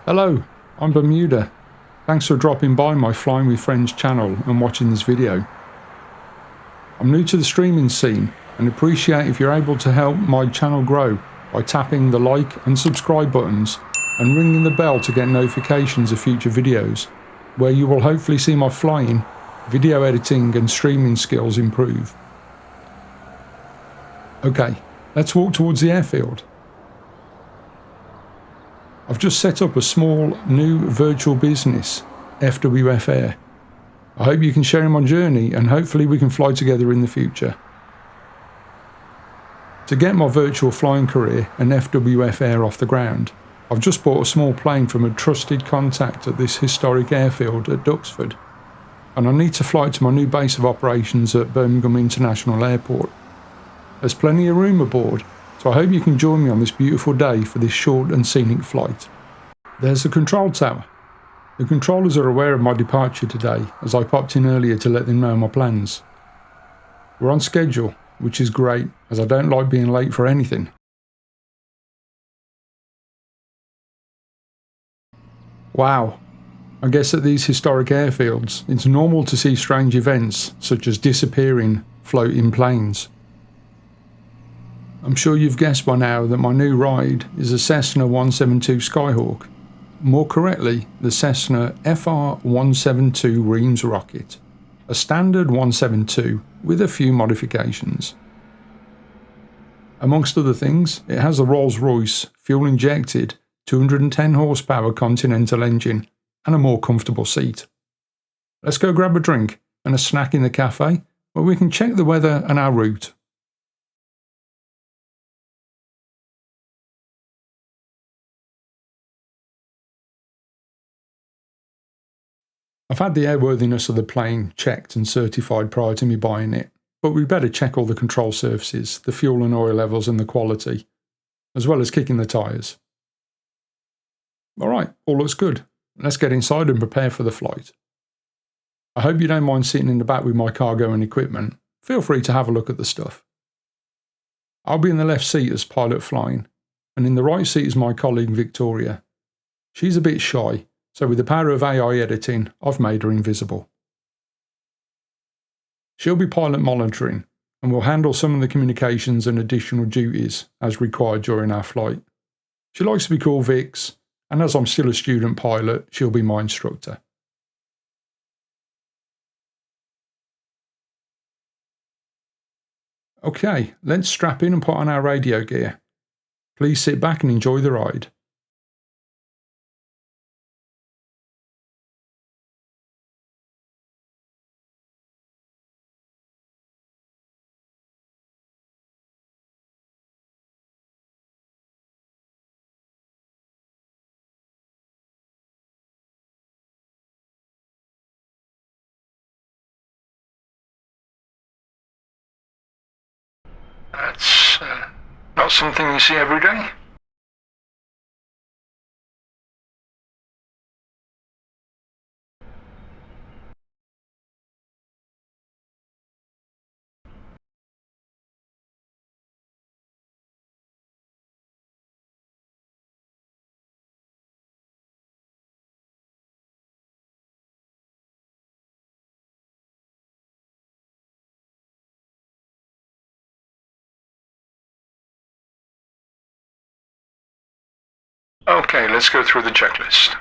Hello, I'm Bermuda. Thanks for dropping by my Flying with Friends channel and watching this video. I'm new to the streaming scene and appreciate if you're able to help my channel grow by tapping the like and subscribe buttons and ringing the bell to get notifications of future videos, where you will hopefully see my flying, video editing and streaming skills improve. Okay, let's walk towards the airfield. I've just set up a small new virtual business, FWF Air. I hope you can share in my journey and hopefully we can fly together in the future. To get my virtual flying career and FWF Air off the ground, I've just bought a small plane from a trusted contact at this historic airfield at Duxford, and I need to fly to my new base of operations at Birmingham International Airport. There's plenty of room aboard, so I hope you can join me on this beautiful day for this short and scenic flight. There's the control tower. The controllers are aware of my departure today, as I popped in earlier to let them know my plans. We're on schedule, which is great, as I don't like being late for anything. Wow, I guess at these historic airfields, it's normal to see strange events, such as disappearing, floating planes. I'm sure you've guessed by now that my new ride is a Cessna 172 Skyhawk. More correctly, the Cessna FR-172 Reims Rocket, a standard 172 with a few modifications. Amongst other things, it has a Rolls-Royce fuel-injected 210 horsepower Continental engine and a more comfortable seat. Let's go grab a drink and a snack in the cafe where we can check the weather and our route. I've had the airworthiness of the plane checked and certified prior to me buying it, but we'd better check all the control surfaces, the fuel and oil levels and the quality, as well as kicking the tyres. Alright, all looks good. Let's get inside and prepare for the flight. I hope you don't mind sitting in the back with my cargo and equipment. Feel free to have a look at the stuff. I'll be in the left seat as pilot flying, and in the right seat is my colleague Victoria. She's a bit shy, so with the power of AI editing, I've made her invisible. She'll be pilot monitoring and will handle some of the communications and additional duties as required during our flight. She likes to be called Vix, and as I'm still a student pilot, she'll be my instructor. Okay, let's strap in and put on our radio gear. Please sit back and enjoy the ride. That's not something you see every day. Okay, let's go through the checklist.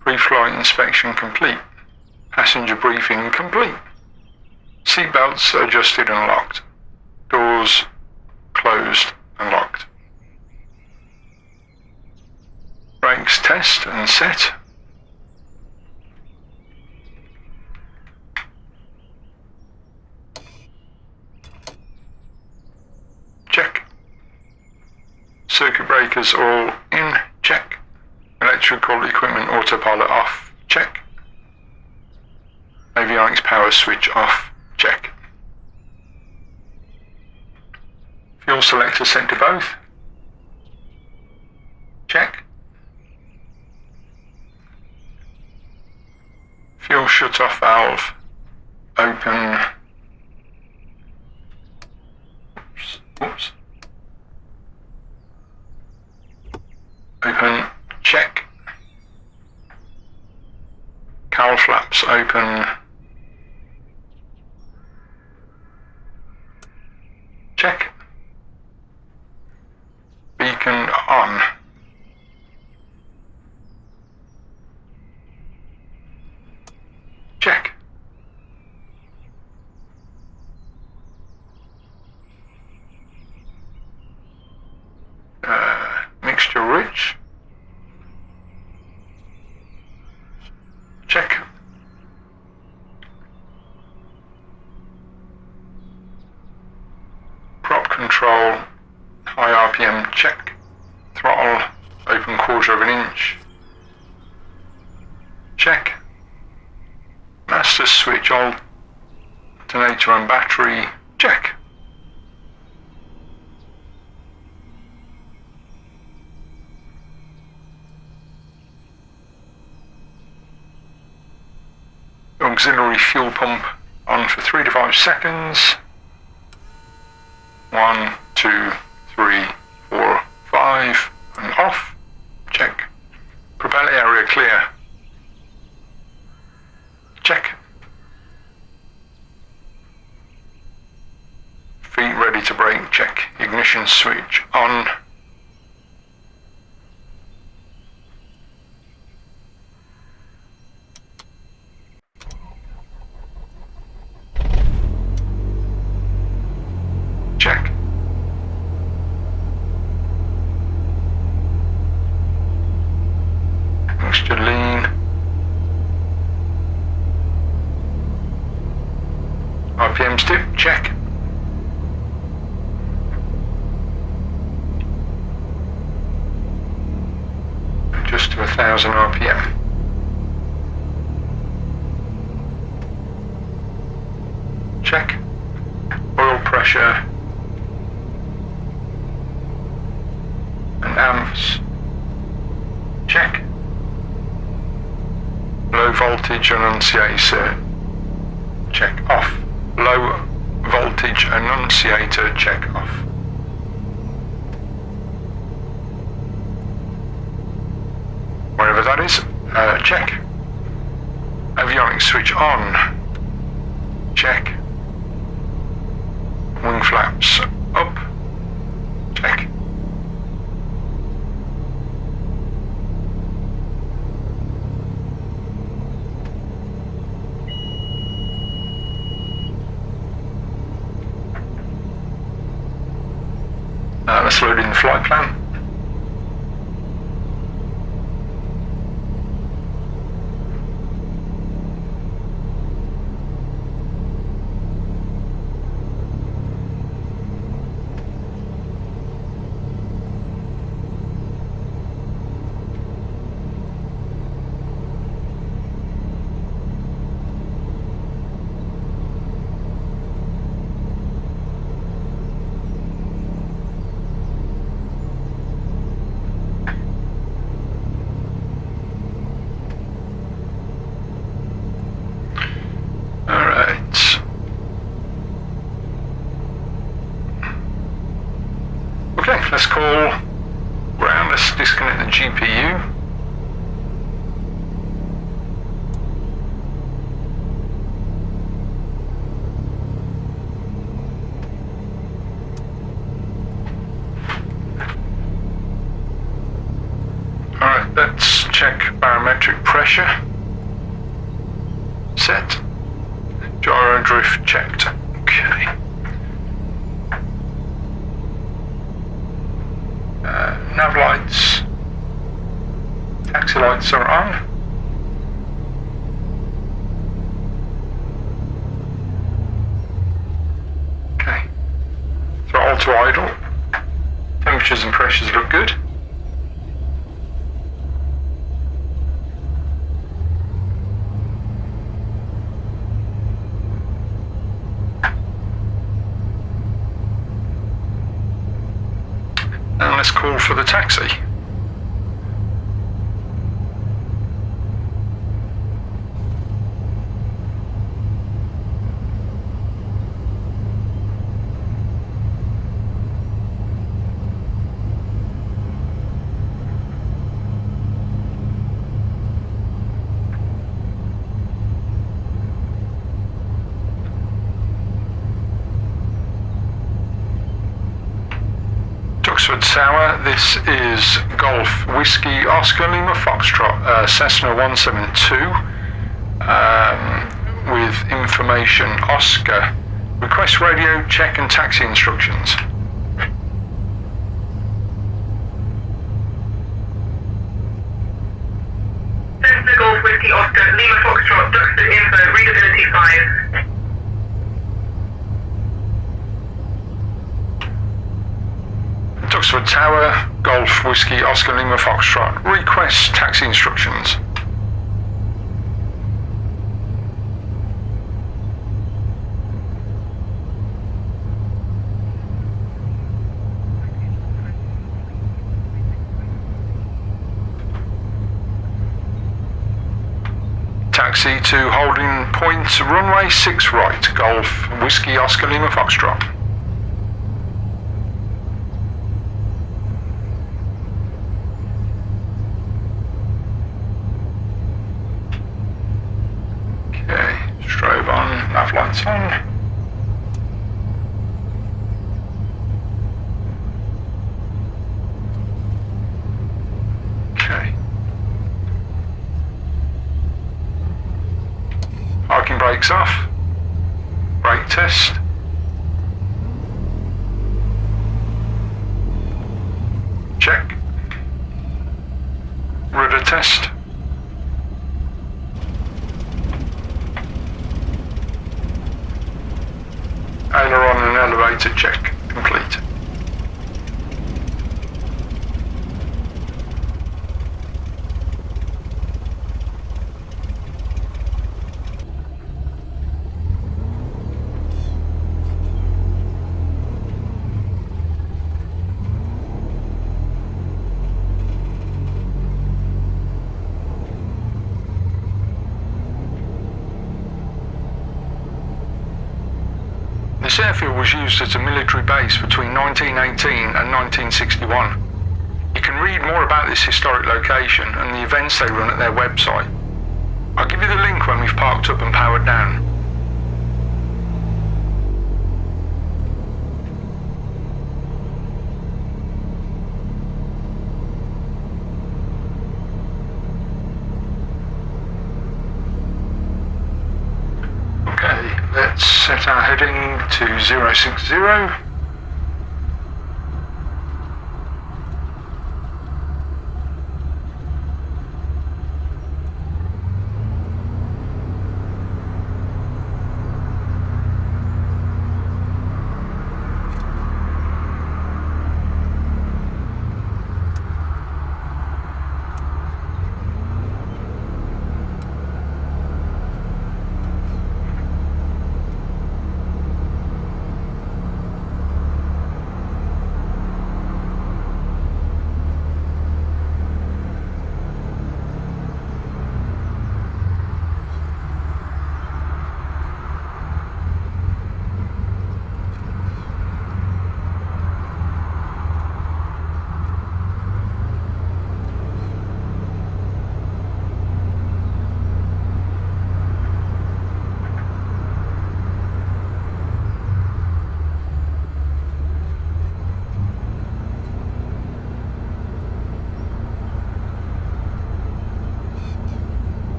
Pre-flight inspection complete. Passenger briefing complete. Seatbelts adjusted and locked. Doors closed and locked. Brakes test and set. Check. Circuit breakers all in, check. Electrical equipment autopilot off, check. Avionics power switch off, check. Fuel selector set to both, check. Fuel shut-off valve open. Oops. Cowl flaps open. Check. Beacon on. Check. Mixture rich. Check. Prop control, high RPM, check. Throttle, open 1/4 of an inch. Check. Master switch, alternator and battery, check. Auxiliary fuel pump on for 3 to 5 seconds. 1, 2, 3, 4, 5, and off. Check. Propeller area clear. Check. Feet ready to brake. Check. Ignition switch on. Check. Mixture lean. RPM dip, check. Just to 1000 RPM. Check. Oil pressure. And amps. Check. Low voltage annunciator. Check off. Low voltage annunciator, check off. Wherever that is, check. Avionics switch on. Check. Wing flaps up. Check. Let's load in the flight plan. Let's call ground, let's disconnect the GPU. Alright, let's check barometric pressure. Set. Gyro drift checked. Okay. Nav lights, taxi lights are on. Okay, throttle to idle. Temperatures and pressures look good. And let's call for the taxi. Duxford Tower, this is Golf Whiskey Oscar Lima Foxtrot, Cessna 172, with information Oscar. Request radio check and taxi instructions. Cessna Golf Whiskey Oscar Lima Foxtrot, Duxford Info, readability 5. Duxford Tower, Golf Whiskey Oscar Lima Foxtrot. Request taxi instructions. Taxi to holding point runway 6 right, Golf Whiskey Oscar Lima Foxtrot. Strobe on, nav lights on. Okay. Parking brakes off. Brake test. Check. Rudder test. Aileron and elevator check complete. This airfield was used as a military base between 1918 and 1961. You can read more about this historic location and the events they run at their website. I'll give you the link when we've parked up and powered down. Let's set our heading to 060.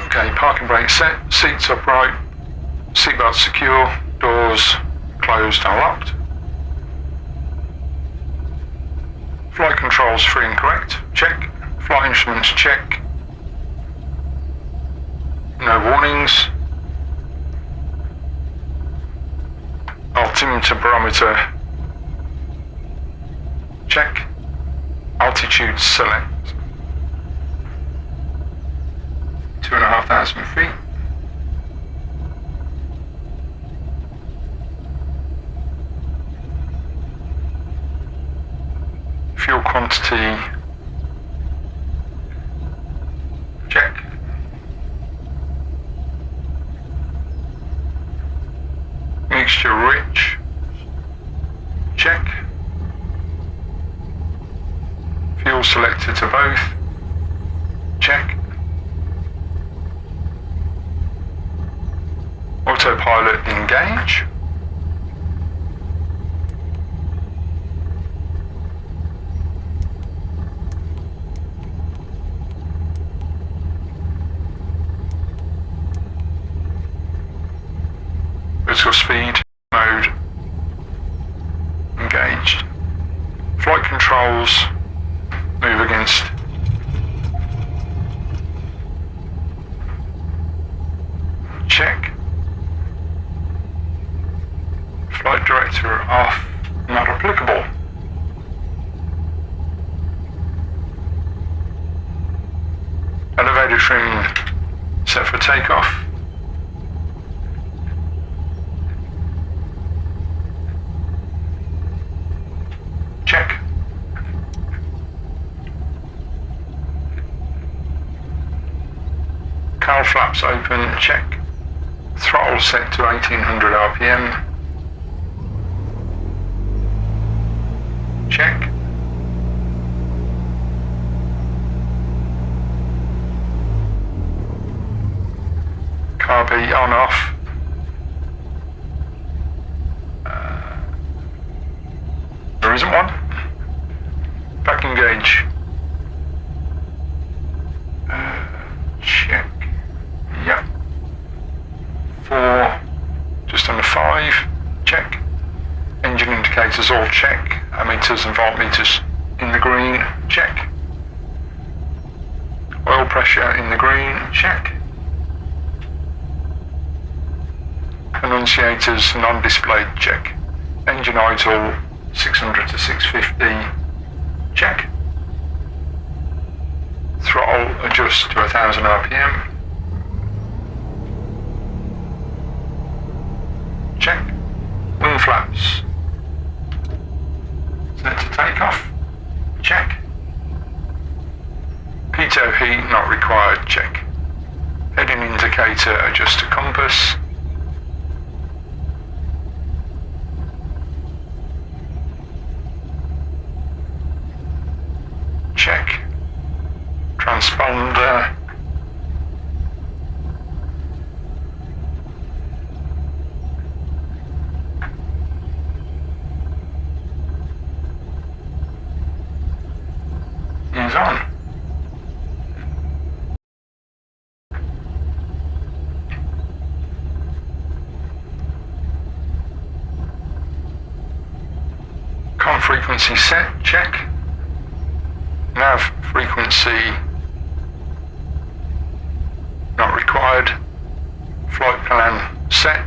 Okay, parking brake set, seats upright, seatbelt secure, doors closed and locked. Flight controls free and correct, check. Flight instruments, check. No warnings. Altimeter barometer. Check. Altitude select. 2,500 feet. Fuel quantity. Check. Mixture rich. Check. Fuel selected to both. Check. Autopilot engage. Vertical speed mode engaged. Flight controls move against. Check. Flight director off, not applicable. Elevator trim set for takeoff. Check. Cowl flaps open, check. Throttle set to 1800 RPM. Check. Carby on off. There isn't one. Back engage. Check. Yep. 4, just under 5. Check. Engine indicators all check. Ammeters and voltmeters in the green. Check. Oil pressure in the green. Check. Annunciators non-displayed. Check. Engine idle 600 to 650. Check. Throttle adjust to 1000 RPM. Check. Wing flaps set to takeoff. Check. Pitot heat not required. Check. Heading indicator adjust to compass. Check. Transponder. Is on. Com frequency set. Check. Nav frequency not required. Flight plan set.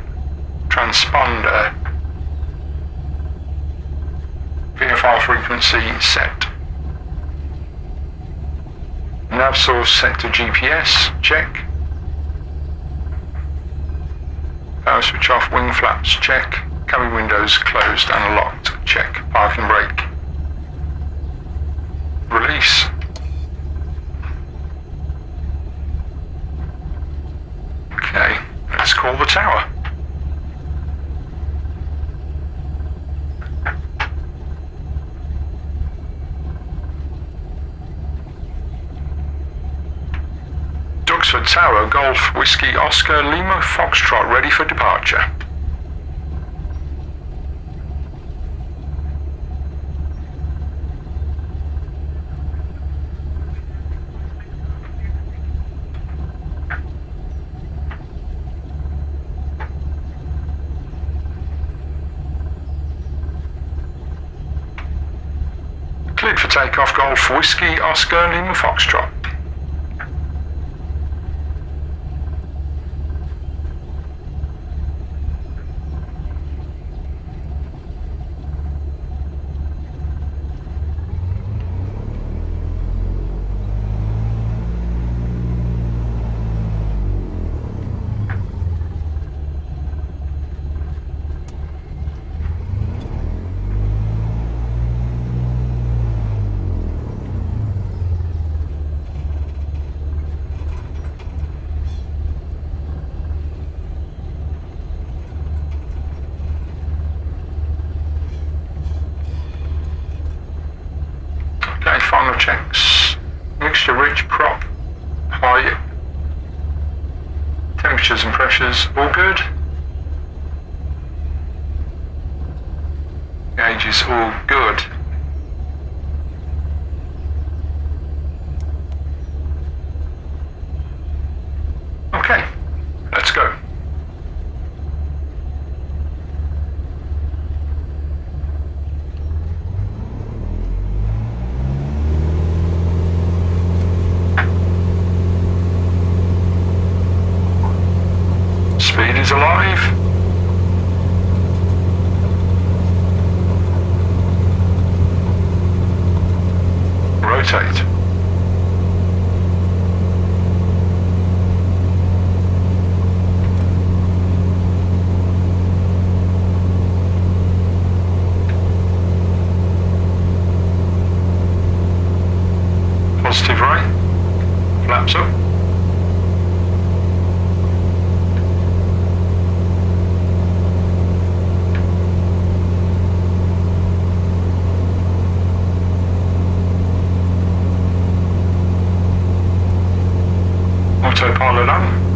Transponder. VFR frequency set. Nav source set to GPS. Check. Power switch off. Wing flaps. Check. Cabin windows closed and locked. Check. Parking brake. Release. Okay, let's call the tower. Duxford Tower, Golf, Whiskey, Oscar, Lima, Foxtrot, ready for departure. Cleared for takeoff, Golf, Whiskey, Oscar, Lima, Foxtrot. checks. Mixture rich, prop, high. Temperatures and pressures, all good. Gauge is all good. Okay, let's go. Speed is alive. Rotate. Positive right. Flaps up. Autopilot on.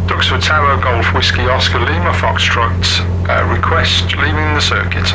Duxford Tower, Golf Whiskey Oscar Lima Foxtrot, request leaving the circuit.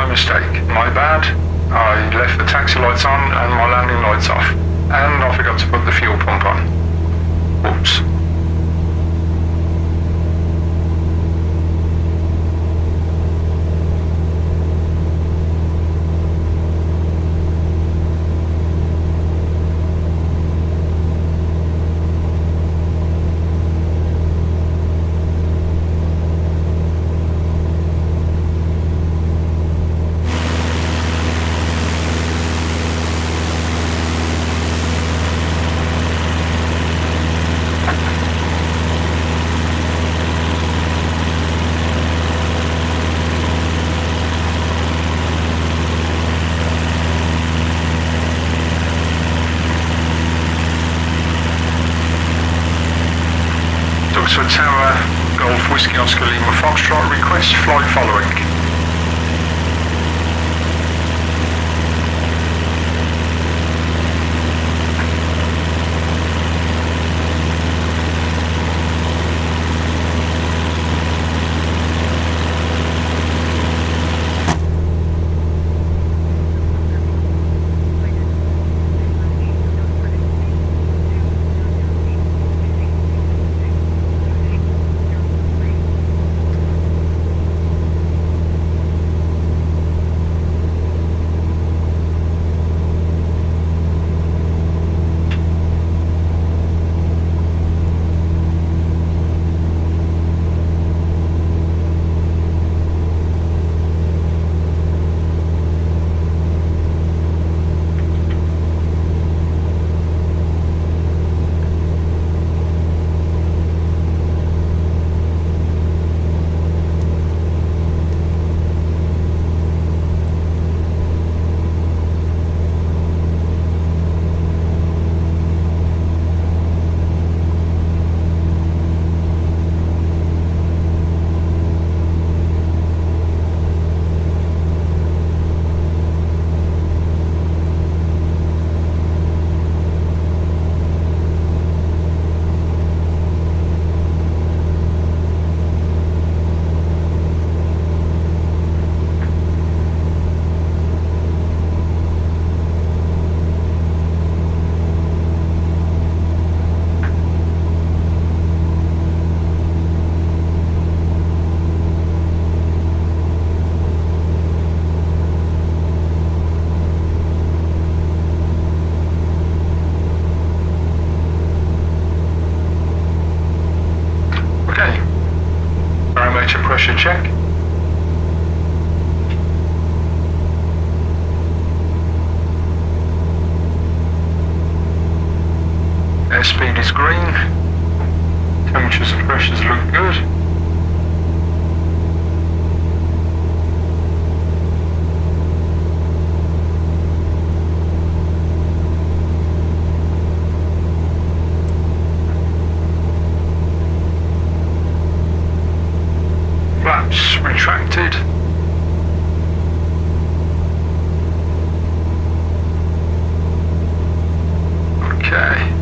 Mistake, my bad. I left the taxi lights on and my landing lights off, and I forgot to put the fuel pump on. Whoops. Duxford Tower, Golf Whiskey Oscar Lima Foxtrot, request flight following. elevator pressure check. Airspeed is green. Temperatures and pressures look good. Flaps retracted. Okay.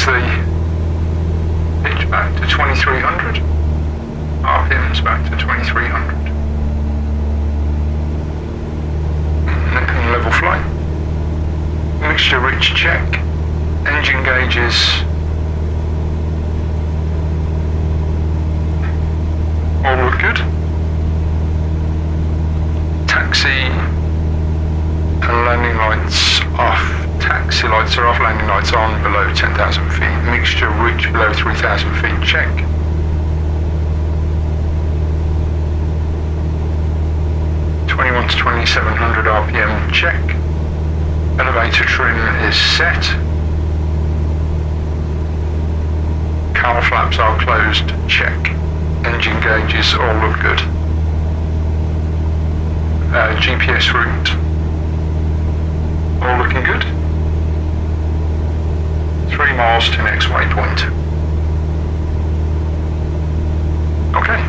The pitch back to 2300, RPMs back to 2300, and level flight. Mixture rich check, engine gauges, all look good. Taxi and landing lights off. Taxi lights are off, landing lights on below 10,000 feet. Mixture rich below 3,000 feet, check. (21 to 2700 RPM, check. Elevator trim is set. Cowl flaps are closed, check. Engine gauges all look good. GPS route, all looking good. 3 miles to next waypoint. Okay.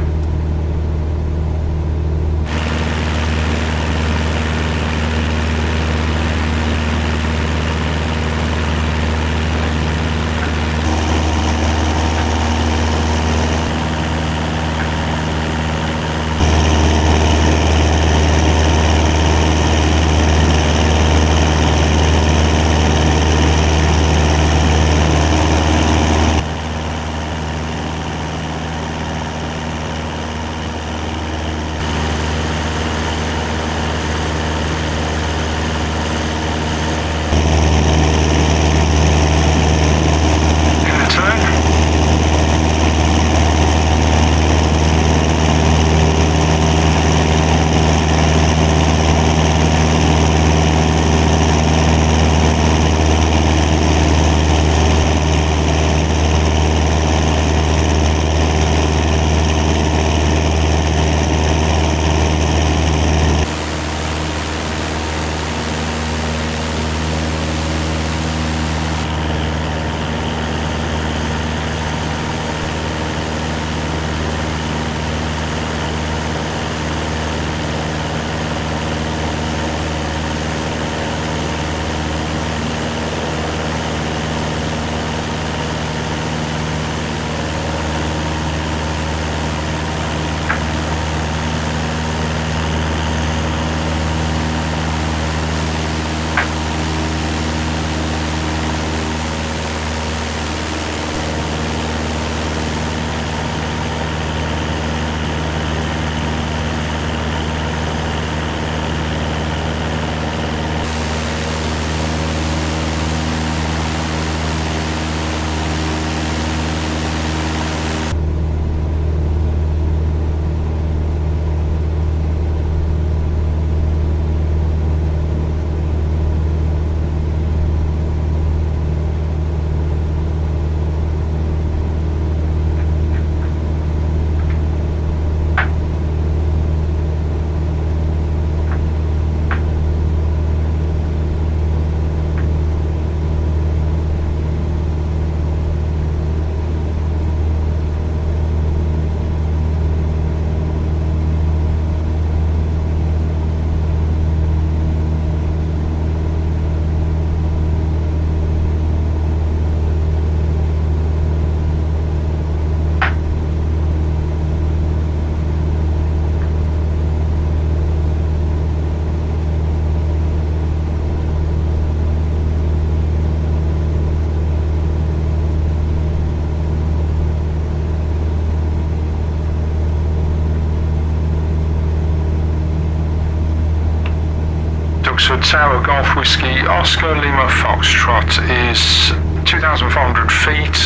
Duxford Tower Golf Whiskey Oscar Lima Foxtrot is 2,400 feet,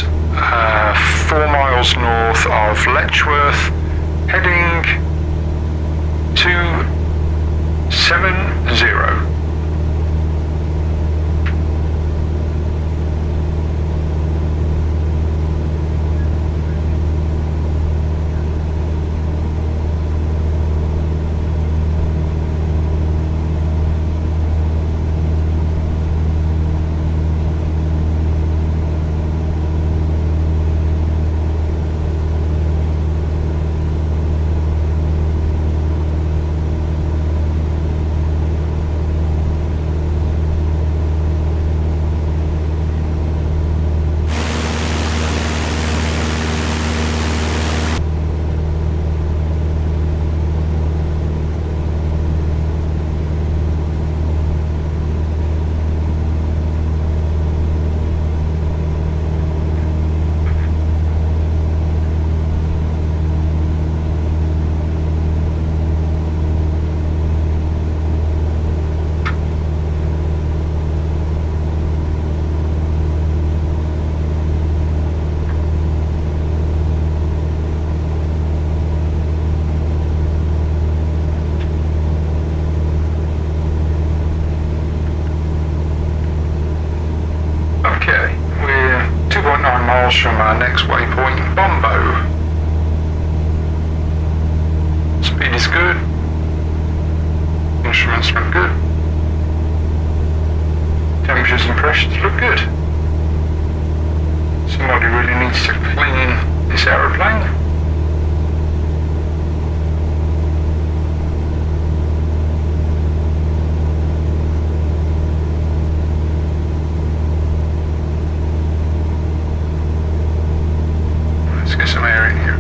4 miles north of Letchworth, heading 270. From our next waypoint, Bombo. Speed is good. Instruments look good. Temperatures and pressures look good. Somebody really needs to clean this aeroplane. Get some air in here.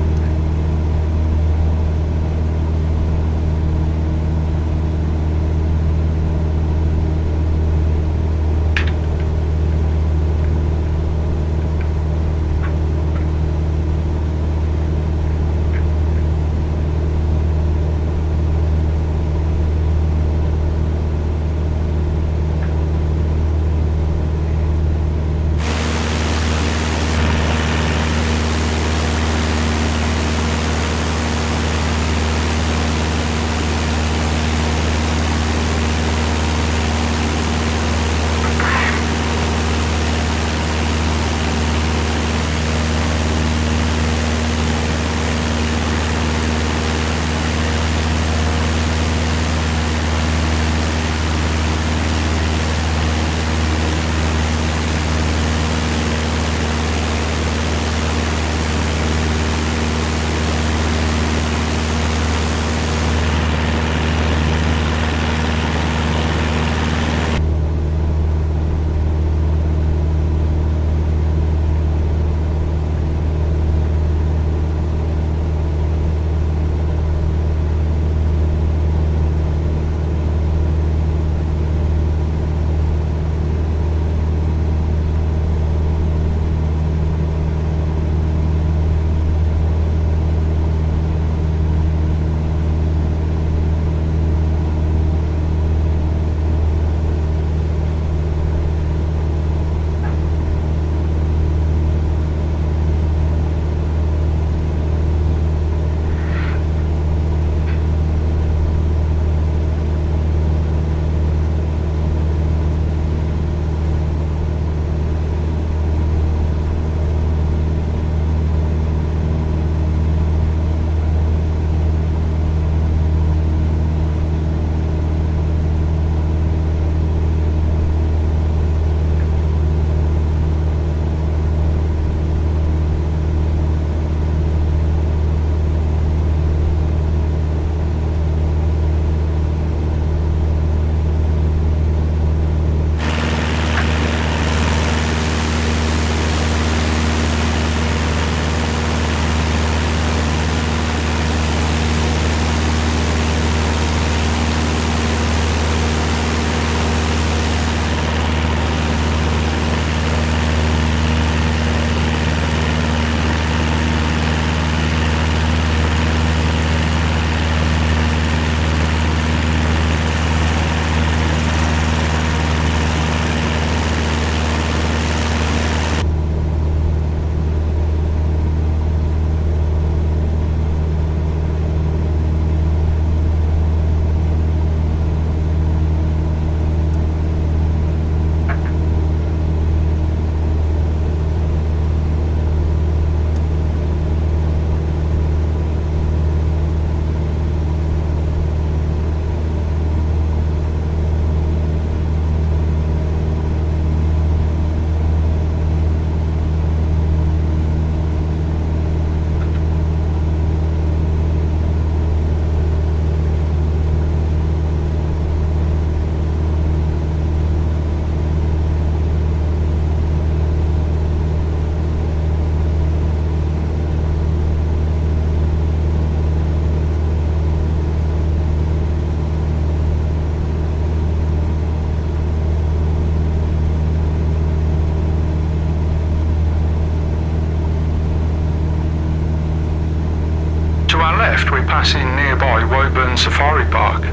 nearby Woburn Safari Park.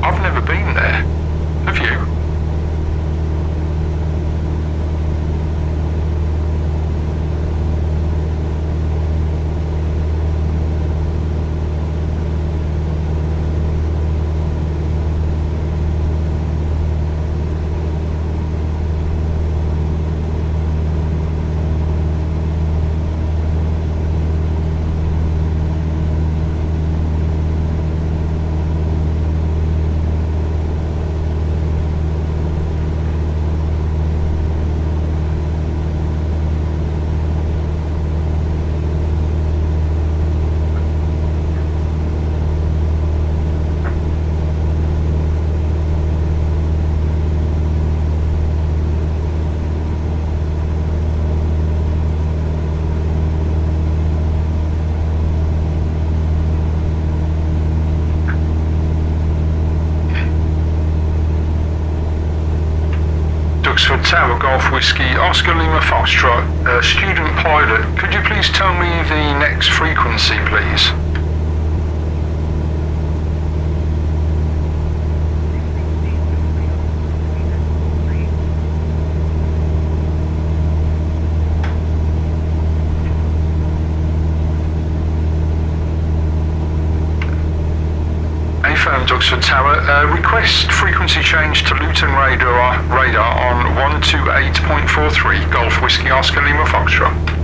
I've never been there. Have you? Duxford Tower Golf Whiskey Oscar Lima Foxtrot, student pilot, could you please tell me the next frequency, please? Duxford Tower, request frequency change to Luton radar on 128.43, Golf Whiskey Oscar Lima Foxtrot.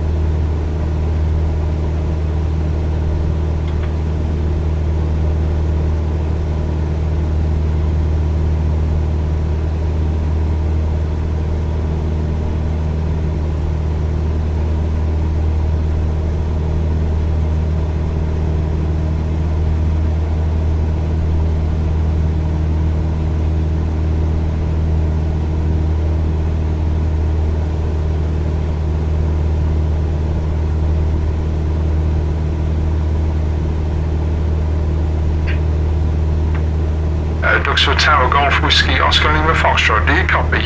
Duxford Tower Golf Whiskey Oscar Lima Foxtrot, do you copy?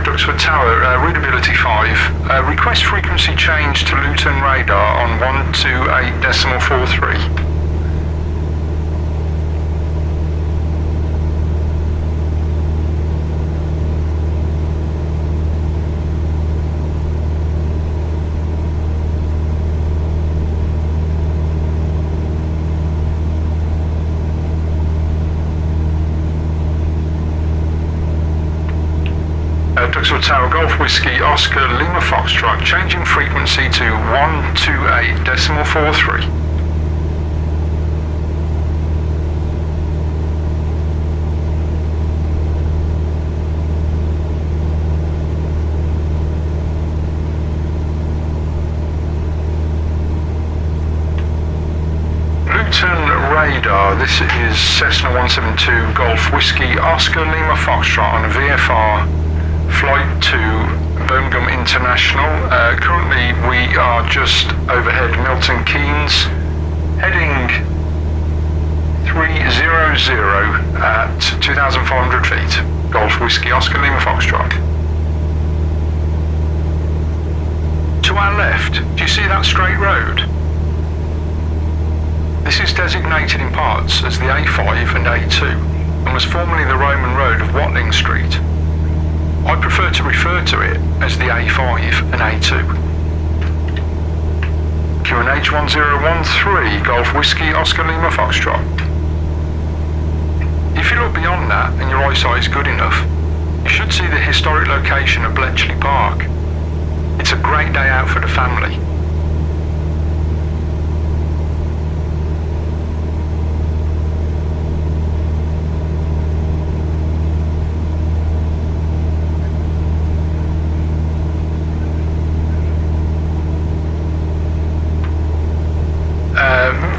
Duxford Tower, readability 5. Request frequency change to Luton radar on 128.43. Duxford Tower Golf Whiskey Oscar Lima Foxtrot, changing frequency to 128.43. Luton radar, this is Cessna 172 Golf Whiskey Oscar Lima Foxtrot on a VFR flight to Birmingham International. Currently we are just overhead Milton Keynes, heading 300 at 2,400 feet. Golf Whiskey Oscar Lima Foxtrot. To our left, do you see that straight road? This is designated in parts as the A5 and A2 and was formerly the Roman road of Watling Street. I prefer to refer to it as the A5 and A2. QNH 1013, Golf Whiskey Oscar Lima Foxtrot. If you look beyond that and your eyesight is good enough, you should see the historic location of Bletchley Park. It's a great day out for the family.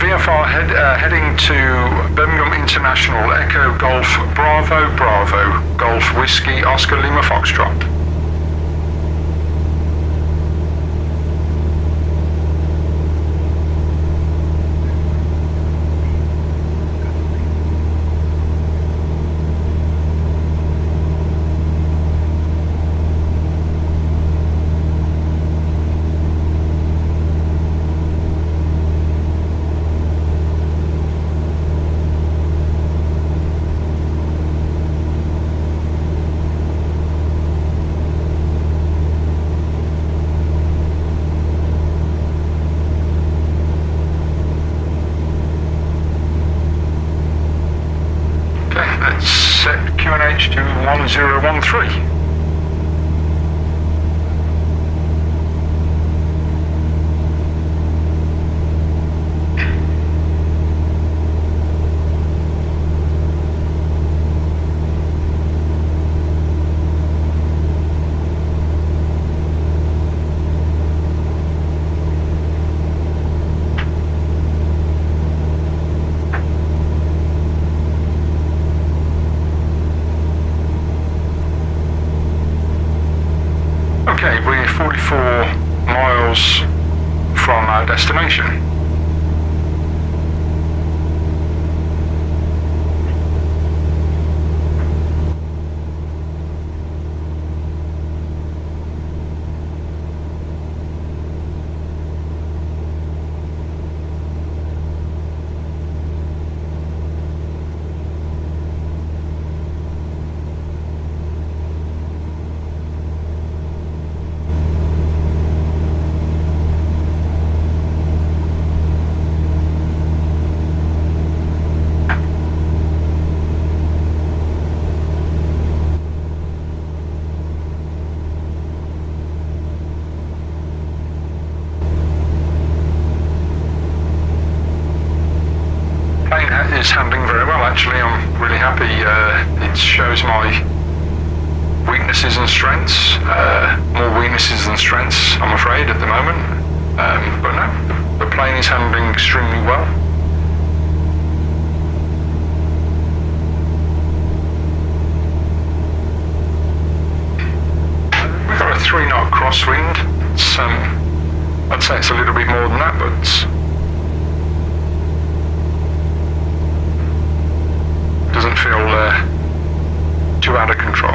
VFR heading to Birmingham International Echo Golf Bravo Bravo Golf Whiskey Oscar Lima Foxtrot. approach to 1013. Okay, we're 44 miles from our destination. Is handling very well, actually. I'm really happy. It shows my weaknesses and strengths, more weaknesses than strengths, I'm afraid, at the moment. But no, the plane is handling extremely well. We've got a 3-knot crosswind. It's, I'd say it's a little bit more than that, but doesn't feel too out of control.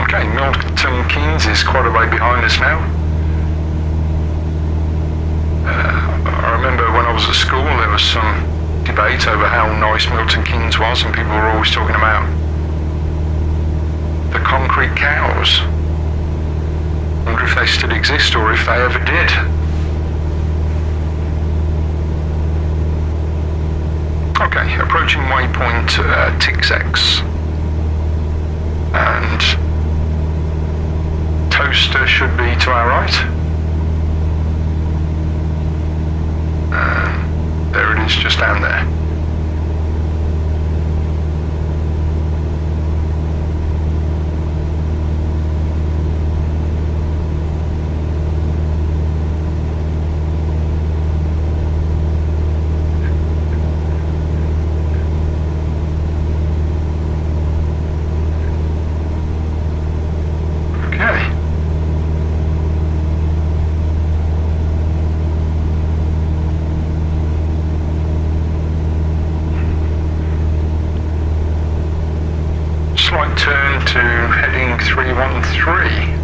Okay, Milton Keynes is quite a way behind us now. I remember when I was at school there was some debate over how nice Milton Keynes was, and people were always talking about the concrete cows. I wonder if they still exist or if they ever did. Okay, approaching waypoint Tix-X. And Toaster should be to our right. And there it is, just down there. Slight turn to heading 313.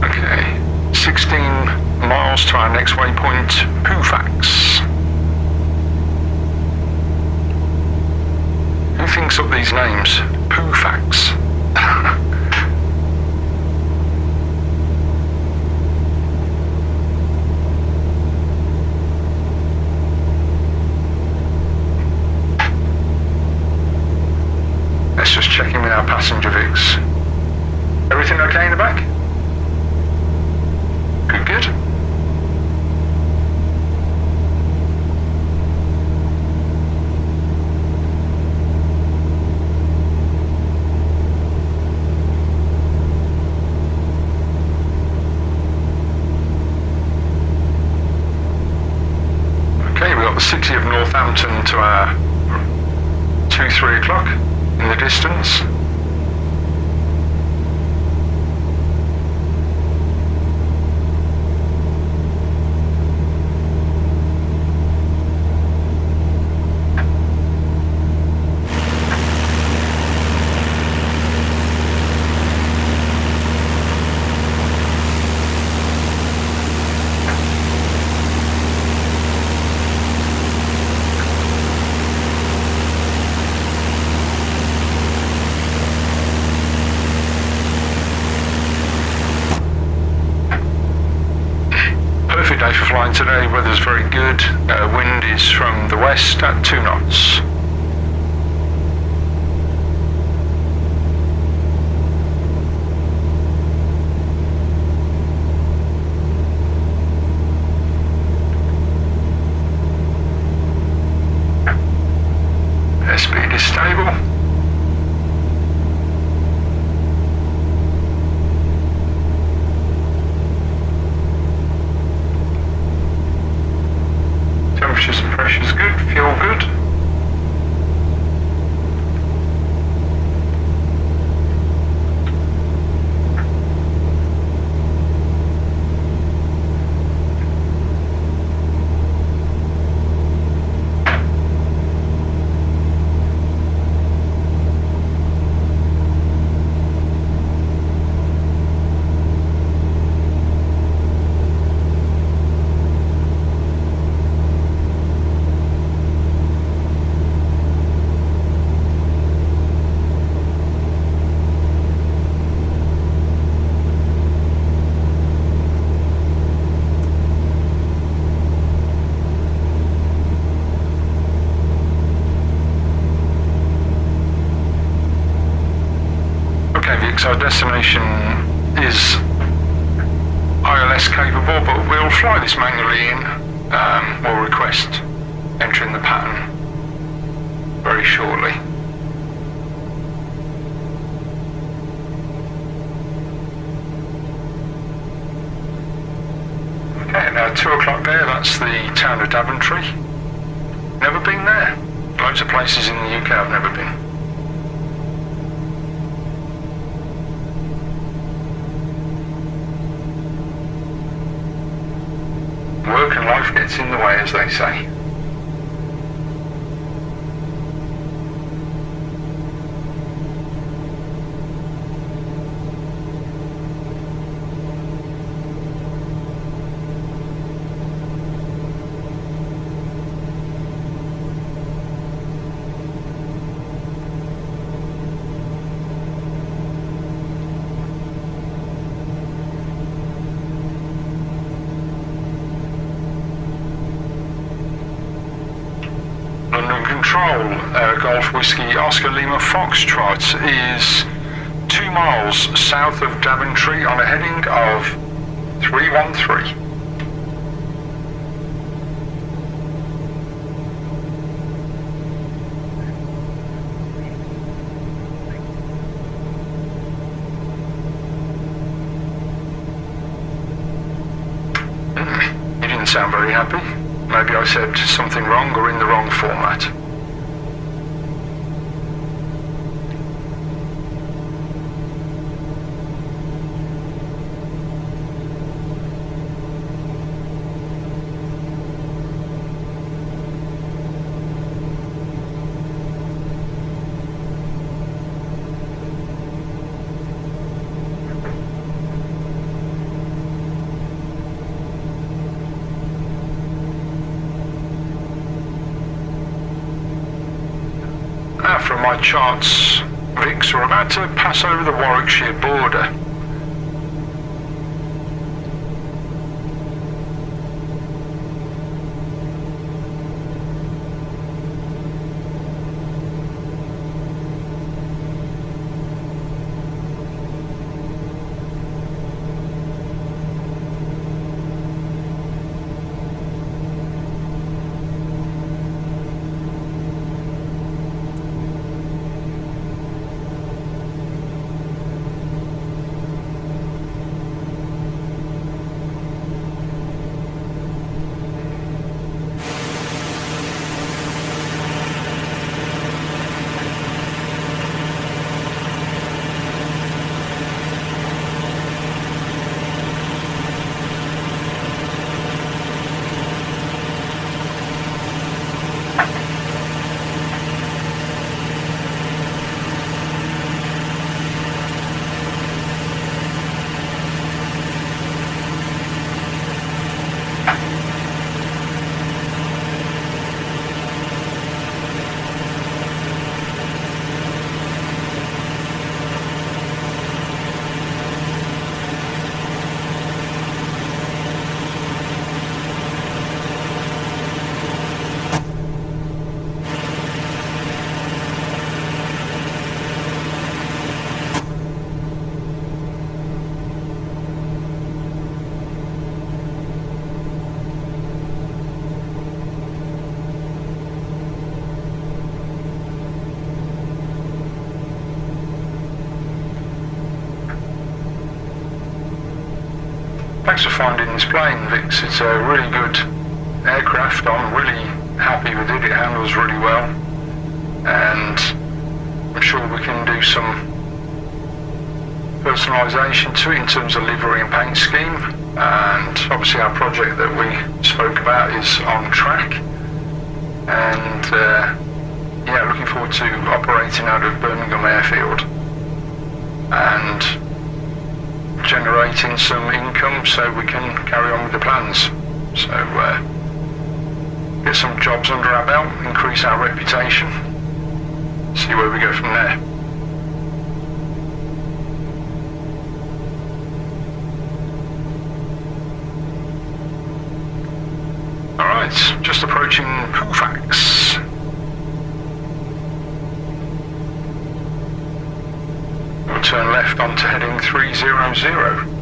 Okay, 16 miles to our next waypoint, Pufax. Who thinks up these names? Pufax. Let's just check in with our passenger Vix. Everything okay in the back? Good, good. The city of Northampton to our 2-3 o'clock in the distance. flying today. Weather's very good. Wind is from the west at 2 knots. Airspeed is stable. Temperatures and pressures good, fuel good. Our destination is ILS capable, but we'll fly this manually in. We'll request entering the pattern very shortly. Okay, now 2 o'clock there, that's the town of Daventry. Never been there. Loads of places in the UK I've never been. Work and life gets in the way, as they say. London Control, Golf Whiskey Oscar Lima Foxtrot is 2 miles south of Daventry on a heading of 313. You didn't sound very happy. Maybe I said something wrong or in the wrong format. From my charts, Vix, we're about to pass over the Warwickshire border. Thanks for finding this plane, Vix. It's a really good aircraft. I'm really happy with it. It handles really well, and I'm sure we can do some personalisation to it in terms of livery and paint scheme. And obviously our project that we spoke about is on track, and yeah, looking forward to operating out of Birmingham Airfield and generating some income so we can carry on with the plans. So get some jobs under our belt, increase our reputation, see where we go from there. Alright, just approaching Halifax. We'll turn left onto heading 300.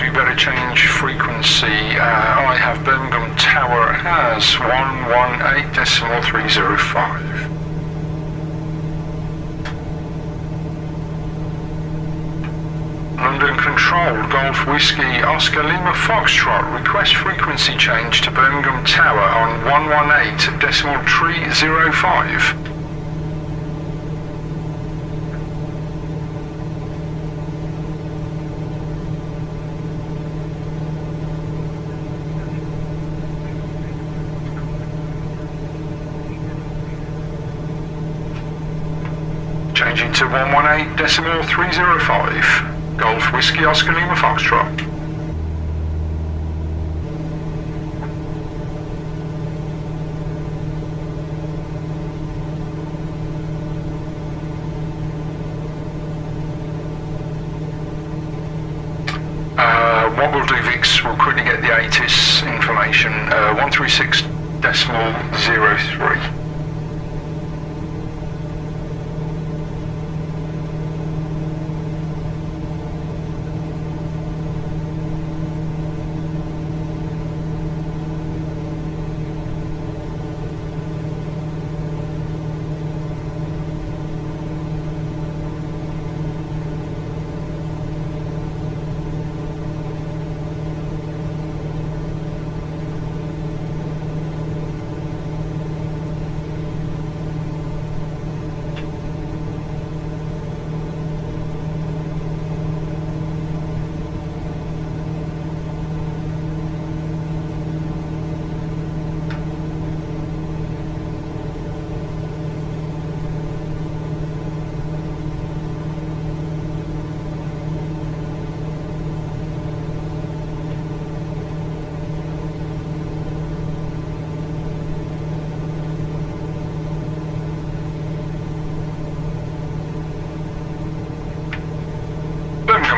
We better change frequency. I have Birmingham Tower as 118.305. London Control, Golf Whiskey Oscar Lima Foxtrot, request frequency change to Birmingham Tower on 118.305. Changing to 118.305, Golf Whiskey Oscar Lima Foxtrot. What we'll do, Vix, we'll quickly get the Asus information, 136.03.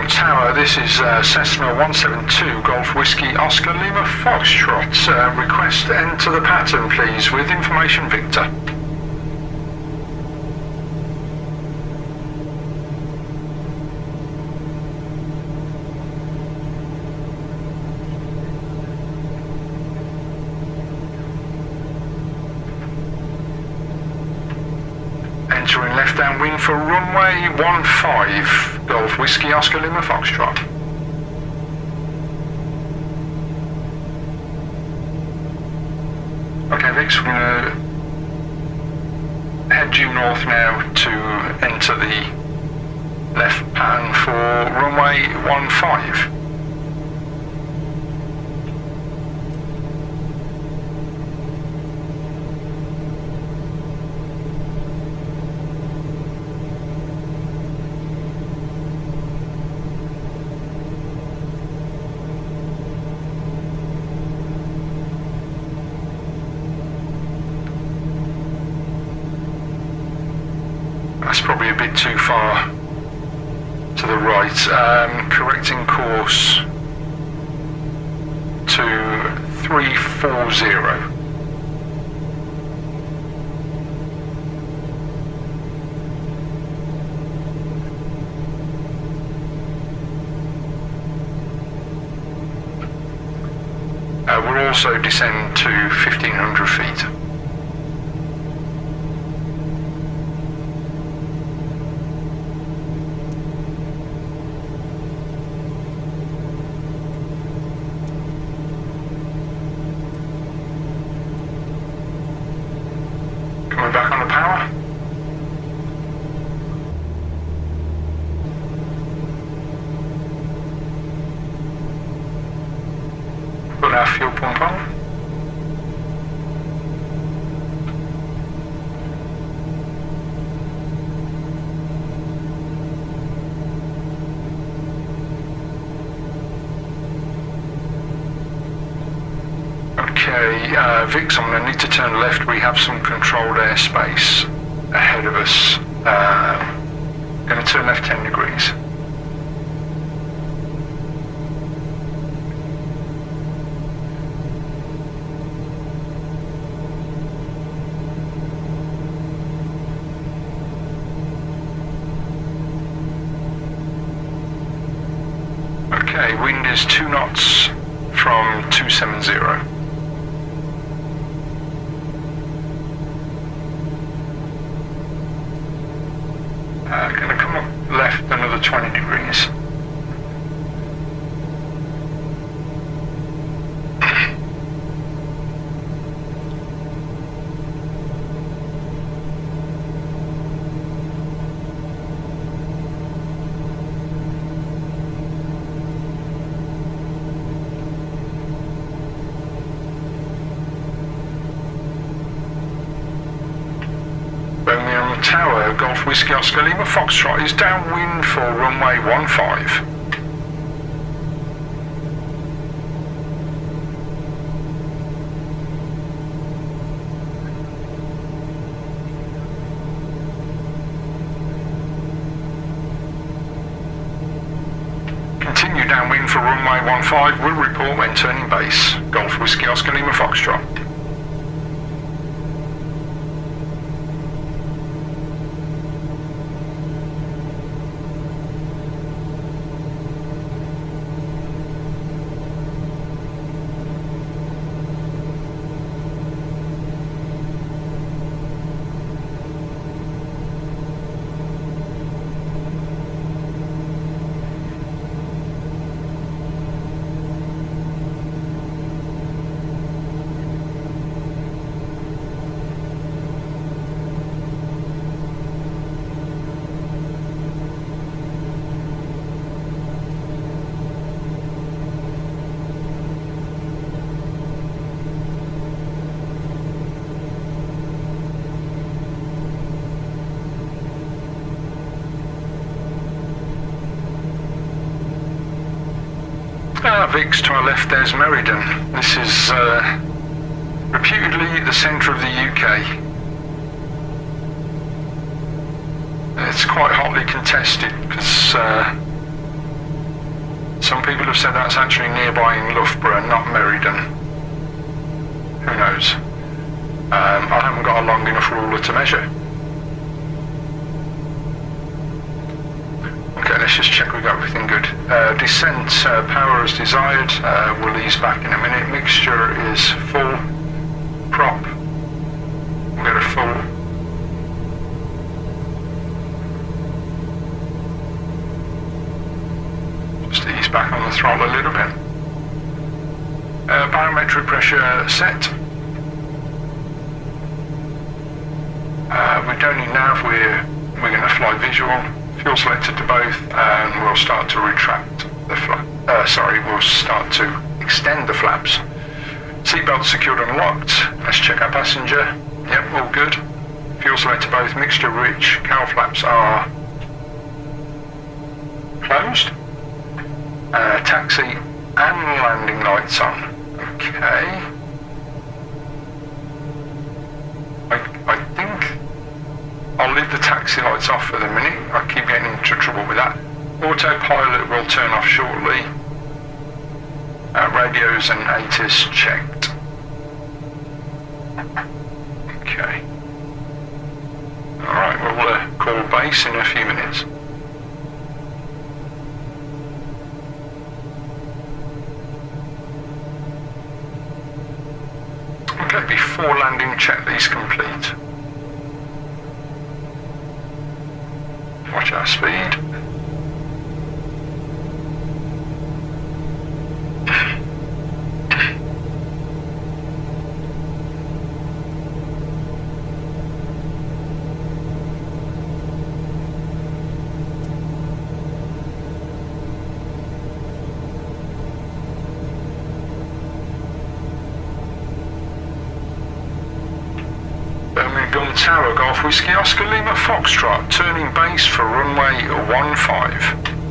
Tower, this is Cessna 172 Golf Whiskey Oscar Lima Foxtrot. Request enter the pattern please with information Victor. left downwind for runway 15, Golf Whiskey Oscar Lima Foxtrot. Okay, Vix, we're going to head due north now to enter the left pan for runway 15. That's probably a bit too far to the right. Correcting course to 340. We'll also descend to 1500 feet. Coming back on the power. Put our fuel pump on. Okay, Vix, I'm going to need to turn left. We have some controlled airspace ahead of us. Going to turn left 10 degrees. Okay, wind is 2 knots from 270. Going to come up left another 20 degrees. Birmingham Tower, Golf Whiskey Oscar Lima Foxtrot is downwind for runway 15. Continue downwind for runway 15, will report when turning base. Golf Whiskey Oscar Lima Foxtrot. Vix, to our left there's Meriden. This is reputedly the centre of the UK. It's quite hotly contested because some people have said that's actually nearby in Loughborough, not Meriden. Who knows? I haven't got a long enough ruler to measure. Okay, let's just check we've got everything good. Descent, power as desired. We'll ease back in a minute. Mixture is full. Prop. We'll get a full. back on the throttle a little bit. Barometric pressure set. We don't need nav, we're going to fly visual. Fuel selected to both, and we'll start to retract the flap. We'll start to extend the flaps. Seatbelt secured and locked. Let's check our passenger. Yep, all good. Fuel selected to both, mixture rich. Cowl flaps are closed. Taxi and landing lights on. Okay. I think I'll leave the taxi lights off for the minute. I keep getting into trouble with that. Autopilot will turn off shortly. Radios and ATIS checked. Okay. Alright, we'll call base in a few minutes. Okay, before landing, checklist complete. Watch our speed. Birmingham Tower Golf Whiskey Oscar Lima Foxtrot, turning base for runway 15.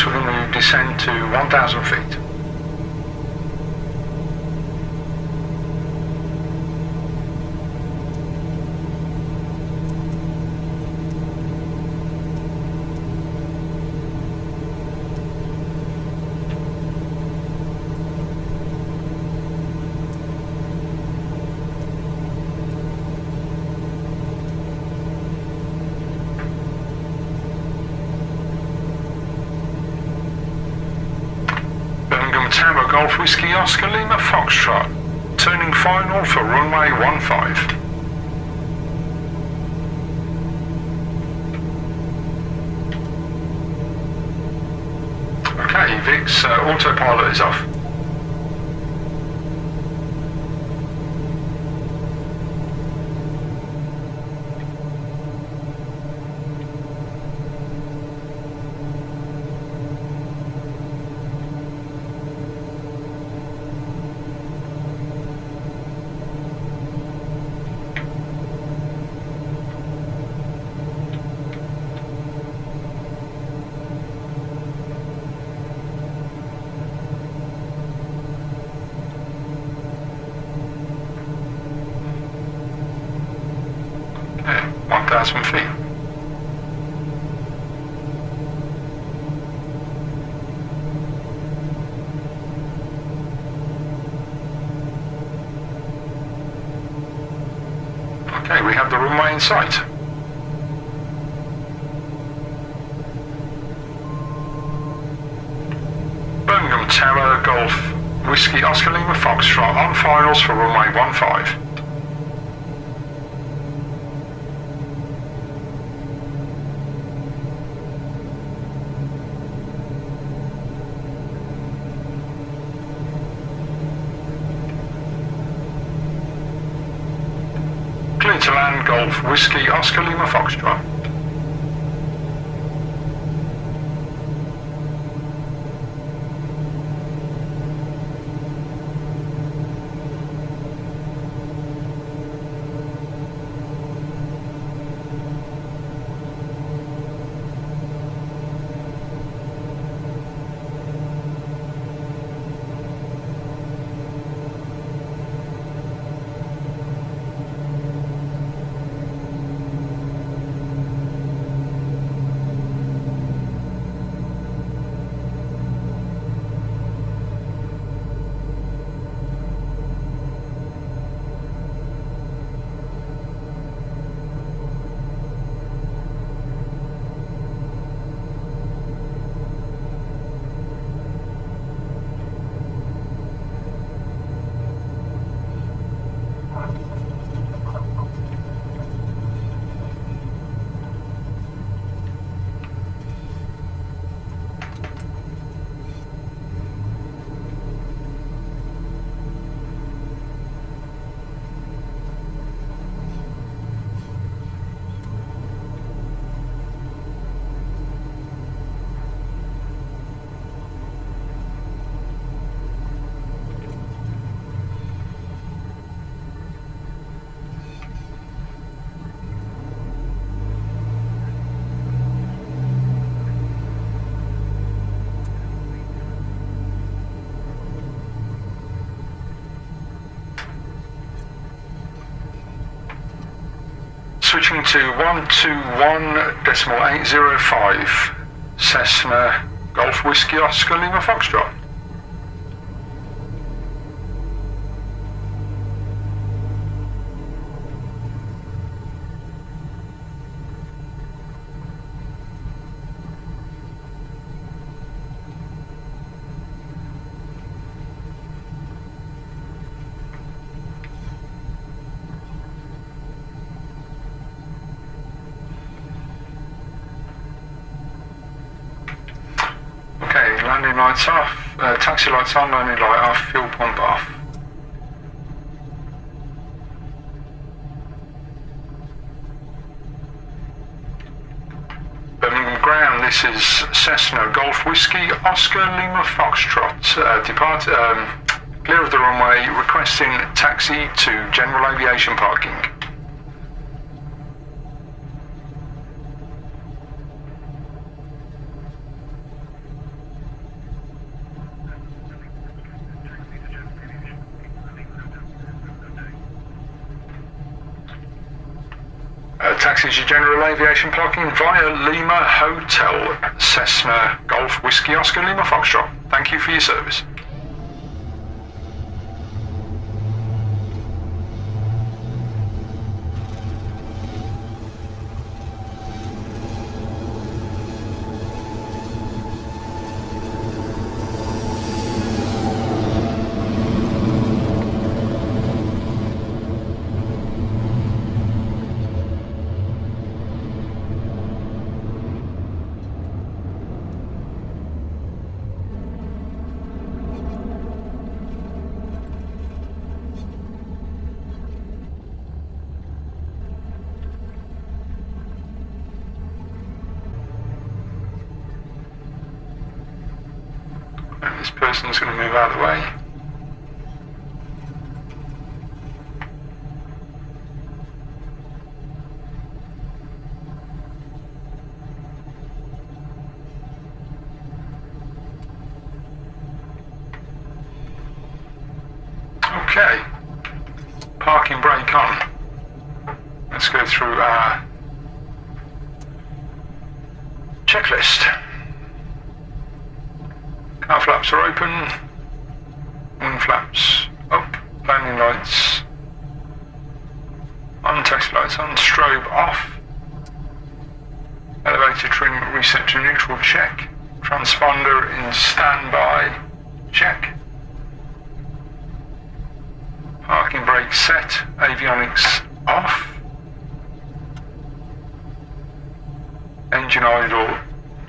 We're going to descend to 1,000 feet. Tower Golf Whiskey Oscar Lima Foxtrot, turning final for runway 15. Okay, Vic's autopilot is off. Okay, 1,000 feet. Okay, we have the runway in sight. Birmingham Tower Golf Whiskey Oscar Lima Foxtrot on finals for runway 15. to land, Golf Whiskey Oscar Lima Foxtrot. Switching to 121.805, Cessna Golf Whiskey Oscar Lima Foxtrot. Landing lights off, taxi lights on, landing light off, fuel pump off. Birmingham ground, this is Cessna Golf Whiskey Oscar Lima Foxtrot, clear of the runway, requesting taxi to general aviation parking. Taxi to general aviation parking via Lima Hotel, Cessna Golf Whiskey Oscar Lima Foxtrot. Thank you for your service. This person's going to move out of the way. Okay. Parking brake on. Let's go through our checklist. Car flaps are open, wing flaps up, landing lights on, taxi lights on, strobe off, elevator trim reset to neutral check, transponder in standby check, parking brake set, avionics off, engine idle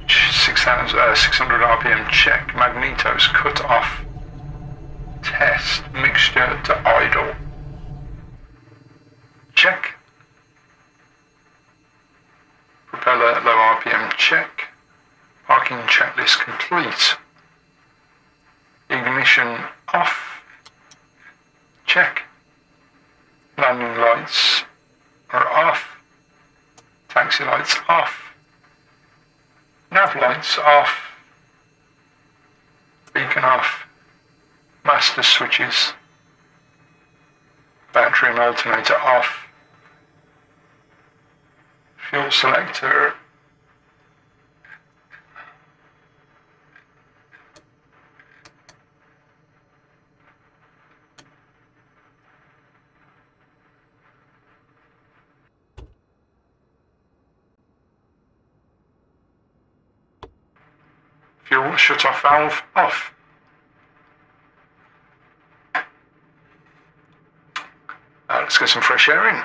600 RPM check, magnetos cut off, test mixture to idle check, check. Parking checklist complete. Ignition off. Check. Landing lights are off. Taxi lights off. Nav lights off. Beacon off. Master switches. Battery and alternator off. Fuel selector fuel shut-off valve off. Let's get some fresh air in.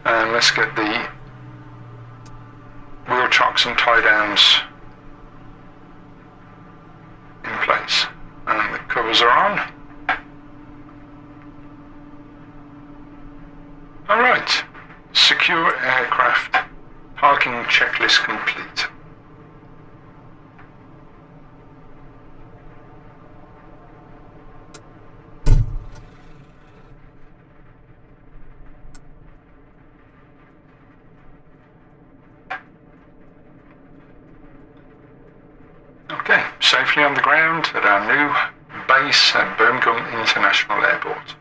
And let's get the wheel chocks and tie downs in place. And the covers are on. Alright, secure aircraft, parking checklist complete. Okay, safely on the ground at our new base at Birmingham International Airport.